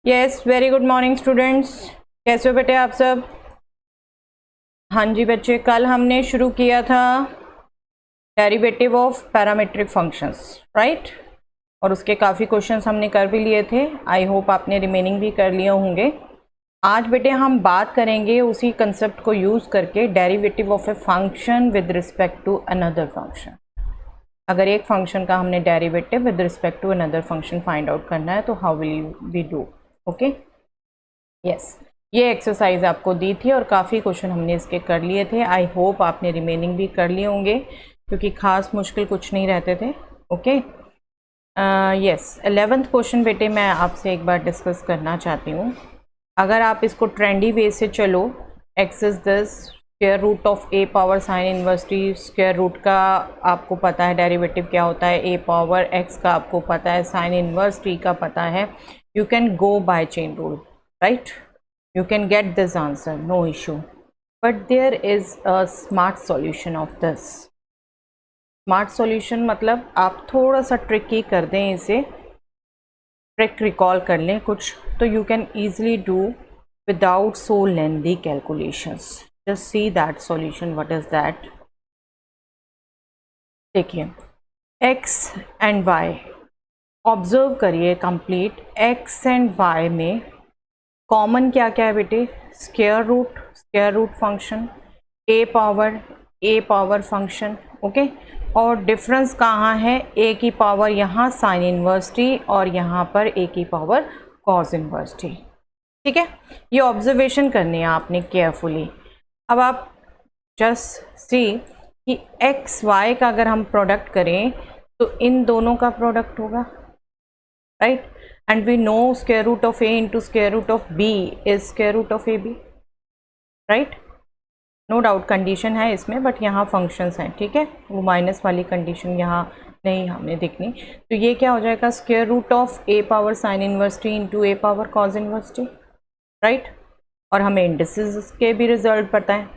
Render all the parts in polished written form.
Yes, very good morning students. कैसे हो बेटे आप सब? हाँ जी बच्चे, कल हमने शुरू किया था derivative of parametric functions, right? और उसके काफ़ी क्वेश्चंस हमने कर भी लिए थे। आई होप आपने रिमेनिंग भी कर लिए होंगे। आज बेटे हम बात करेंगे उसी कंसेप्ट को यूज़ करके derivative of a function with respect to another function. अगर एक फंक्शन का हमने derivative with respect to another function find out करना है तो how will we do? Okay, yes, ये एक्सरसाइज आपको दी थी और काफ़ी क्वेश्चन हमने इसके कर लिए थे। आई होप आपने रिमेनिंग भी कर लिए होंगे क्योंकि खास मुश्किल कुछ नहीं रहते थे। ओके, यस, 11th क्वेश्चन बेटे मैं आपसे एक बार डिस्कस करना चाहती हूँ। अगर आप इसको ट्रेंडी वे से चलो, X is this square root of A power sine inverse T. Square root का आपको पता है डेरिवेटिव क्या होता है, ए पावर एक्स का आपको पता है, साइन इनवर्स टी का पता है। You can go by chain rule, right? You can get this answer, no issue. But there is a smart solution of this. Smart solution मतलब आप थोड़ा सा ट्रिकी कर दें इसे, ट्रिक रिकॉल कर लें कुछ, तो you can easily do without so lengthy calculations. Just see that solution. What is that? देखिए, x and y ऑब्जर्व करिए कंप्लीट। एक्स एंड वाई में कॉमन क्या क्या है बेटे? स्क्वायर रूट फंक्शन, ए पावर फंक्शन। ओके, और डिफरेंस कहाँ है? ए की पावर यहाँ साइन इनवर्स टी और यहाँ पर ए की पावर कॉस इनवर्स टी। ठीक है, ये ऑब्जर्वेशन करनी है आपने केयरफुली। अब आप जस्ट सी कि एक्स वाई का अगर हम प्रोडक्ट करें तो इन दोनों का प्रोडक्ट होगा, right? And we know square root of a into square root of b is square root of ab, right? No doubt condition है इसमें, बट यहाँ फंक्शंस हैं, ठीक है? वो माइनस वाली कंडीशन यहाँ नहीं हमें दिखनी। तो ये क्या हो जाएगा? Square root of A power sine inverse T into A power cos inverse T, right? और हमें इंडिसेस के भी रिजल्ट पता है,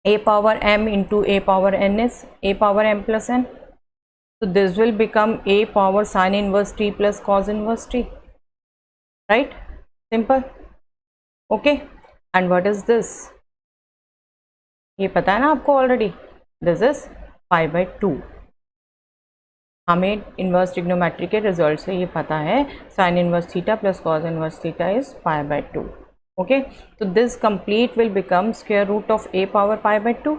A power m into A power n is A power m plus n. So this will become a power sin inverse t plus cos inverse t, right? Simple. Okay, and what is this? ये पता है ना आपको already, this is pi by 2. हमें inverse trigonometry के result से ये पता है sin inverse theta plus cos inverse theta is pi by 2. Okay, so this complete will become square root of a power pi by 2.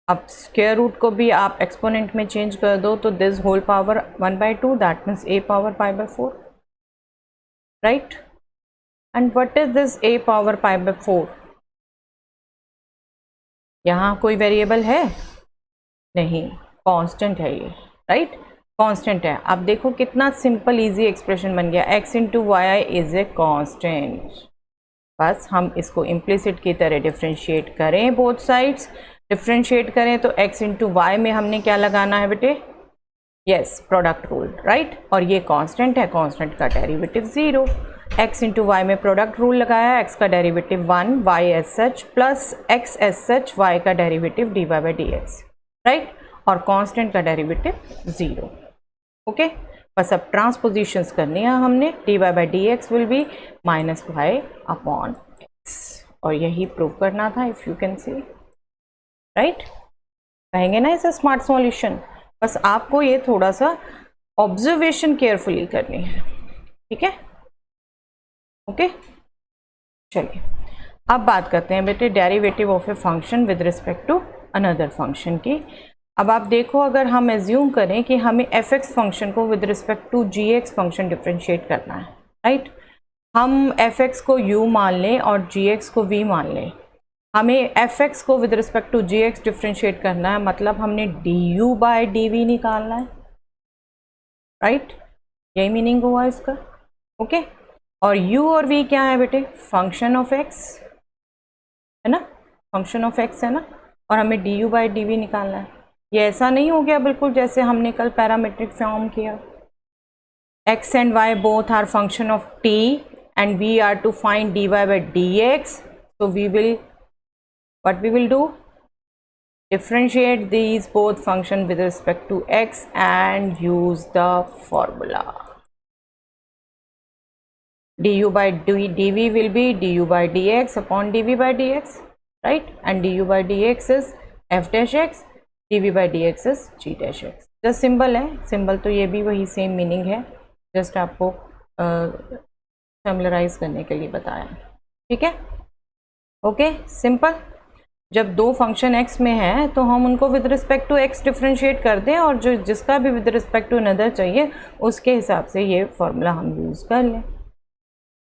अब square root को भी आप एक्सपोनेंट में चेंज कर दो तो this whole power 1/2, that means a power pi by 4, right? And what is this a power pi by 4? यहाँ कोई वेरिएबल है नहीं, कांस्टेंट है ये, राइट? कांस्टेंट है। अब देखो कितना सिंपल इजी एक्सप्रेशन बन गया, X into Y is a constant. बस हम इसको इम्प्लिसिट की तरह डिफ्रेंशिएट करें, बोथ साइड्स डिफ्रेंशिएट करें तो x इंटू वाई में हमने क्या लगाना है बेटे? Yes, product rule, right? और ये कांस्टेंट है, कांस्टेंट का डेरिवेटिव 0। x इंटू वाई में प्रोडक्ट रूल लगाया, x का derivative 1, y as such plus x as such, y का derivative dy by D X, right? और कांस्टेंट का डेरिवेटिव 0। ओके, बस अब ट्रांसपोजिशंस करनी है हमने, dy by D X will be minus Y upon X, और यही प्रूव करना था, if you can see, right? कहेंगे ना इसे स्मार्ट सॉल्यूशन। बस आपको ये थोड़ा सा ऑब्जर्वेशन केयरफुली करनी है, ठीक है? ओके, चलिए अब बात करते हैं बेटे derivative of a function with respect to another function की। अब आप देखो, अगर हम एज्यूम करें कि हमें एफ एक्स फंक्शन को with respect to ji X function differentiate करना है, राइट? हम एफ एक्स को u मान लें और जी एक्स को v मान लें। हमें एफ एक्स को with respect to ji x differentiate करना है, मतलब हमने d u by d v निकालना है, राइट? यही मीनिंग हुआ इसका। ओके, और u और v क्या है बेटे? फंक्शन ऑफ x है ना, फंक्शन ऑफ x है ना, और हमें d u by d v निकालना है। ये ऐसा नहीं हो गया बिल्कुल जैसे हमने कल पैरामीट्रिक फॉर्म किया, x and y both are function of t and we are to find dy by dx, so we will, what we will do? Differentiate these both function with respect to x and use the formula. du by dv will be du by dx upon dv by dx, right? And du by dx is f dash x, dv by dx is g dash x. Just symbol है, symbol तो ये भी वही same meaning है, just आपको familiarise करने के लिए बताया, ठीक है? Okay, simple. जब दो फंक्शन x में है तो हम उनको with respect to x differentiate कर दें, और जो जिसका भी विद रिस्पेक्ट टू अनदर चाहिए उसके हिसाब से ये फॉर्मूला हम यूज़ कर लें,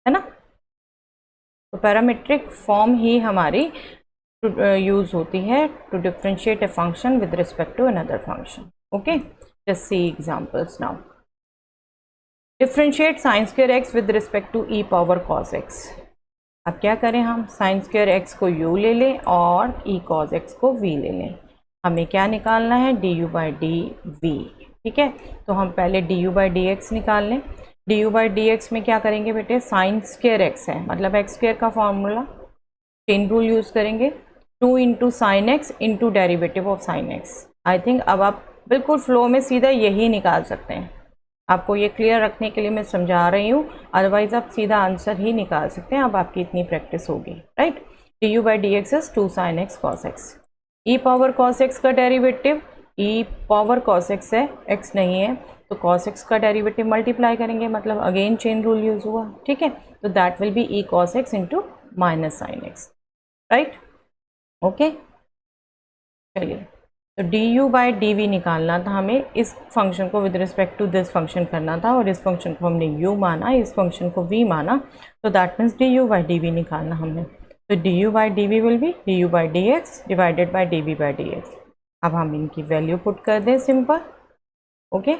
है ना? तो पैरामीट्रिक फॉर्म ही हमारी यूज़ होती है to differentiate a function with respect to another function. Okay, just see examples now. Differentiate sine square x with respect to e power cos x। अब क्या करें, हम साइन स्क्वायर x को u ले लें और e cos x को v ले लें। हमें क्या निकालना है, du by dv, ठीक है? तो हम पहले du by dx निकाल लें। du by dx में क्या करेंगे बेटे, साइन स्क्वायर x है, मतलब x स्क्वायर का फॉर्मूला चेन रूल यूज़ करेंगे, 2 into sine x into derivative of sine x. I think अब आप बिल्कुल फ्लो में सीधा यही निकाल सकते हैं। आपको ये क्लियर रखने के लिए मैं समझा रही हूँ, अदरवाइज आप सीधा आंसर ही निकाल सकते हैं। अब आपकी इतनी प्रैक्टिस होगी, right? du by dx is 2 sin x cos x। e power cos x का derivative, e power cos x है, x नहीं है, तो cos x का डेरिवेटिव मल्टीप्लाई करेंगे, मतलब अगेन चेन रूल यूज हुआ, ठीक है? तो that will B e cos x into minus sine x, right? Okay, चलिए, तो du बाई dv निकालना था हमें। इस फंक्शन को with respect to this function करना था, और इस फंक्शन को हमने u माना, इस फंक्शन को v माना, तो that means du by dv निकालना हमें। तो du by dv will be du by dx divided by dv by dx। अब हम इनकी वैल्यू पुट कर दें, simple. Okay,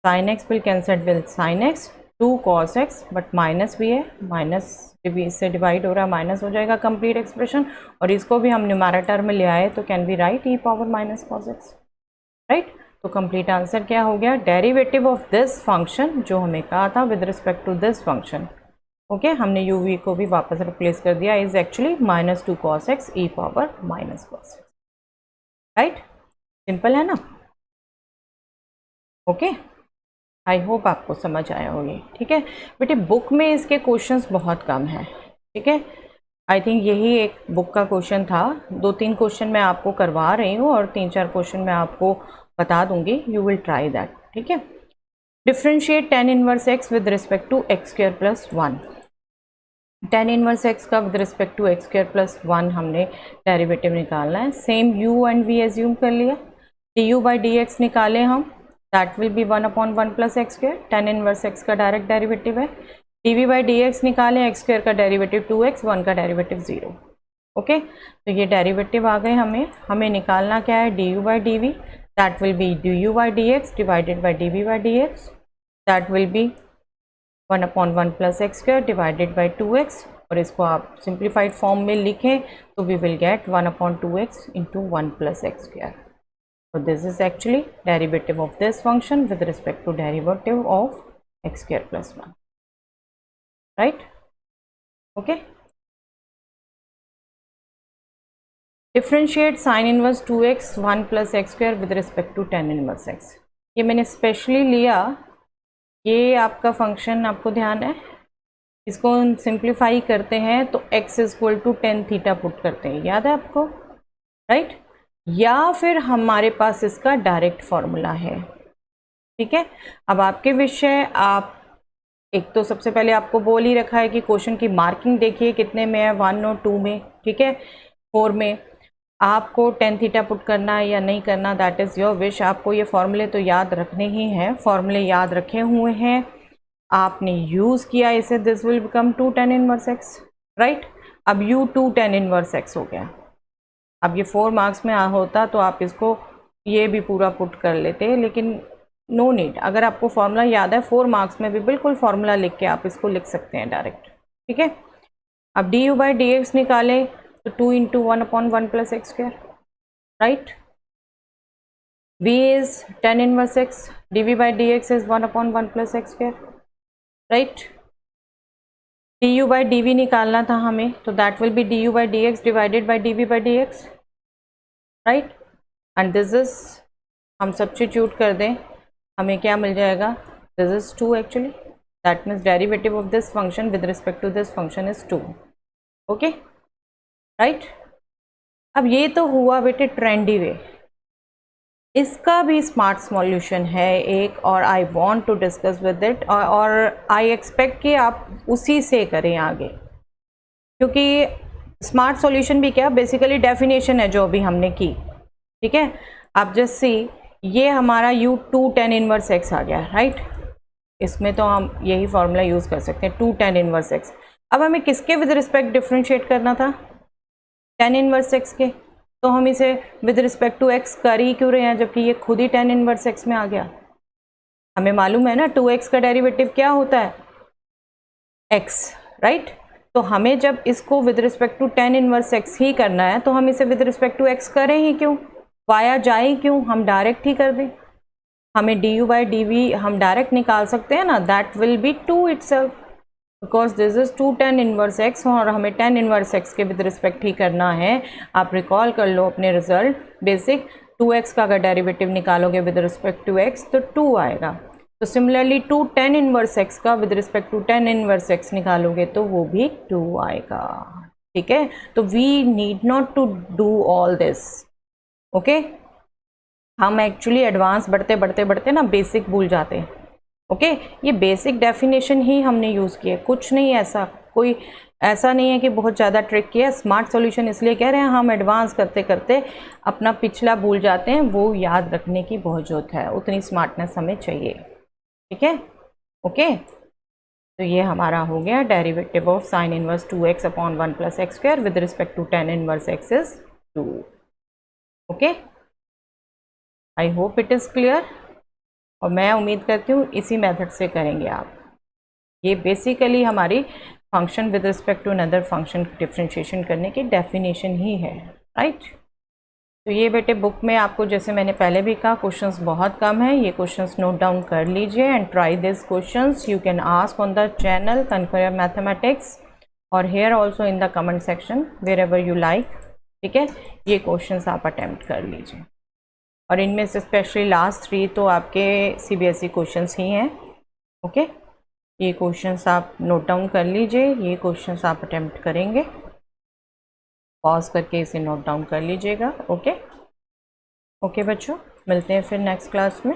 sine x will cancel with sine x, 2 cos x, but minus भी है, माइनस से डिवाइड हो रहा है, माइनस हो जाएगा कंप्लीट एक्सप्रेशन, और इसको भी हम न्यूमरेटर में ले आए, तो can be right e power minus cos x, right? तो कंप्लीट आंसर क्या हो गया, डेरिवेटिव ऑफ दिस फंक्शन जो हमें कहा था with respect to this function, okay, हमने u v को भी वापस रिप्लेस कर दिया, is actually minus 2 cos x e power minus cos x, right? Simple है ना? ओके, आई होप आपको समझ आया होगी, ठीक है बेटे? बुक में इसके क्वेश्चंस बहुत कम हैं, ठीक है? आई थिंक यही एक बुक का क्वेश्चन था। 2-3 क्वेश्चन मैं आपको करवा रही हूँ और 3-4 क्वेश्चन मैं आपको बता दूंगी, यू विल ट्राई दैट, ठीक है? Differentiate tan inverse x with respect to x square plus 1। tan inverse x का with respect to x square plus 1 हमने डेरिवेटिव निकालना है। Same u and v assume कर लिया, du बाई dx निकाले हम, that will be 1/1 plus x square, tan inverse x का direct derivative है। dv बाई dx निकालें, एक्स स्क्वायर का डेरिवेटिव 2x, 1 का डेरिवेटिव 0। ओके, तो ये डेरिवेटिव आ गए हमें निकालना क्या है, du by dv, that will be du by dx divided by dv by dx, that will be 1/1 plus x square divided by 2x, और इसको आप सिंप्लीफाइड फॉर्म में लिखें तो we will get 1/2x into 1 plus x square. So this is actually derivative of this function with respect to derivative of x square plus 1, right? Okay. Differentiate sin inverse 2x 1 plus x square with respect to tan inverse x। ये मैंने specially लिया, ये आपका function आपको ध्यान है, इसको simplify करते हैं तो x equal to tan theta put करते हैं, याद है आपको, राइट? या फिर हमारे पास इसका डायरेक्ट फॉर्मूला है, ठीक है? अब आपके विषय, आप एक तो सबसे पहले आपको बोल ही रखा है कि क्वेश्चन की मार्किंग देखिए कितने में है, 1 और 2 में, ठीक है? 4 में आपको tan थीटा पुट करना है या नहीं करना, दैट इज़ योर विश। आपको ये फॉर्मूले तो याद रखने ही हैं, फॉर्मूले याद रखे हुए हैं, आपने यूज़ किया इसे, this will become 2 tan inverse x, right? अब u 2 tan इनवर्स x हो गया। अब ये 4 मार्क्स में होता तो आप इसको ये भी पूरा पुट कर लेते, लेकिन नो नीड। अगर आपको फॉर्मूला याद है, 4 मार्क्स में भी बिल्कुल फॉर्मूला लिख के आप इसको लिख सकते हैं डायरेक्ट, ठीक है? अब du बाई dx निकालें तो 2 into 1/1 plus x square, right? v is tan inverse x, dv by dx is 1/1 plus x square, right? du by dv निकालना था हमें, तो that will be du by dx divided by dv by dx, right? And this is, हम substitute कर दें, हमें क्या मिल जाएगा, this is 2 actually, that means derivative of this function with respect to this function is 2. Okay right. अब ये तो हुआ बेटे ट्रेंडी वे. इसका भी स्मार्ट सॉल्यूशन है एक, और I want to discuss with it, और आई एक्सपेक्ट कि आप उसी से करें आगे, क्योंकि स्मार्ट सॉल्यूशन भी क्या बेसिकली डेफिनेशन है जो अभी हमने की. ठीक है. आप जस्ट सी, ये हमारा u2 tan इनवर्स x आ गया राइट. इसमें तो हम यही फॉर्मूला यूज़ कर सकते हैं 2 tan इनवर्स x. अब हमें किसके विद रिस्पेक्ट डिफ्रेंशिएट करना था? tan इनवर्स x के. तो हम इसे विद रिस्पेक्ट टू x कर ही क्यों रहे हैं जबकि ये खुद ही tan इनवर्स x में आ गया. हमें मालूम है ना 2x का डेरिवेटिव क्या होता है? x right. तो हमें जब इसको with respect to tan inverse x ही करना है तो हम इसे विद रिस्पेक्ट टू x करें ही क्यों, वाया जाए क्यों, हम डायरेक्ट ही कर दें. हमें du बाई dv हम डायरेक्ट निकाल सकते हैं ना, that will B 2 itself, because this is 2 tan inverse x और हमें tan इनवर्स x के विद रिस्पेक्ट ही करना है. आप रिकॉल कर लो अपने रिजल्ट बेसिक. 2x का अगर डेरिवेटिव निकालोगे विद रिस्पेक्ट टू x तो 2 आएगा. तो सिमिलरली 2 tan इनवर्स x का with respect to tan inverse x निकालोगे तो वो भी 2 आएगा. ठीक है. तो we need not to do all this. Okay. हम एक्चुअली एडवांस बढ़ते बढ़ते बढ़ते ना बेसिक भूल जाते हैं. ओके. ये बेसिक डेफिनेशन ही हमने यूज़ किया, कुछ नहीं ऐसा, कोई ऐसा नहीं है कि बहुत ज़्यादा ट्रिक किया. स्मार्ट सॉल्यूशन इसलिए कह रहे हैं हम एडवांस करते करते अपना पिछला भूल जाते हैं, वो याद रखने की बहुत ज़रूरत है, उतनी स्मार्टनेस हमें चाहिए. ठीक है. ओके. तो ये हमारा हो गया derivative of sine inverse 2x upon 1 plus x square with respect to tan inverse x is 2. Okay. I hope it is clear, और मैं उम्मीद करती हूँ इसी मेथड से करेंगे आप. ये बेसिकली हमारी function with respect to another function differentiation करने की डेफिनेशन ही है राइट. तो ये बेटे बुक में आपको जैसे मैंने पहले भी कहा क्वेश्चंस बहुत कम है, ये क्वेश्चंस नोट डाउन कर लीजिए and try this questions. You can ask on the channel confirm mathematics और here also in the comment section wherever you like. ठीक है. ये क्वेश्चंस आप अटैम्प्ट कर लीजिए, और इनमें से स्पेशली लास्ट 3 तो आपके CBSE क्वेश्चंस ही हैं. ओके. ये क्वेश्चंस आप नोट डाउन कर लीजिए, ये क्वेश्चंस आप अटेम्प्ट करेंगे, पॉज करके इसे नोट डाउन कर लीजिएगा. ओके. ओके बच्चों, मिलते हैं फिर नेक्स्ट क्लास में.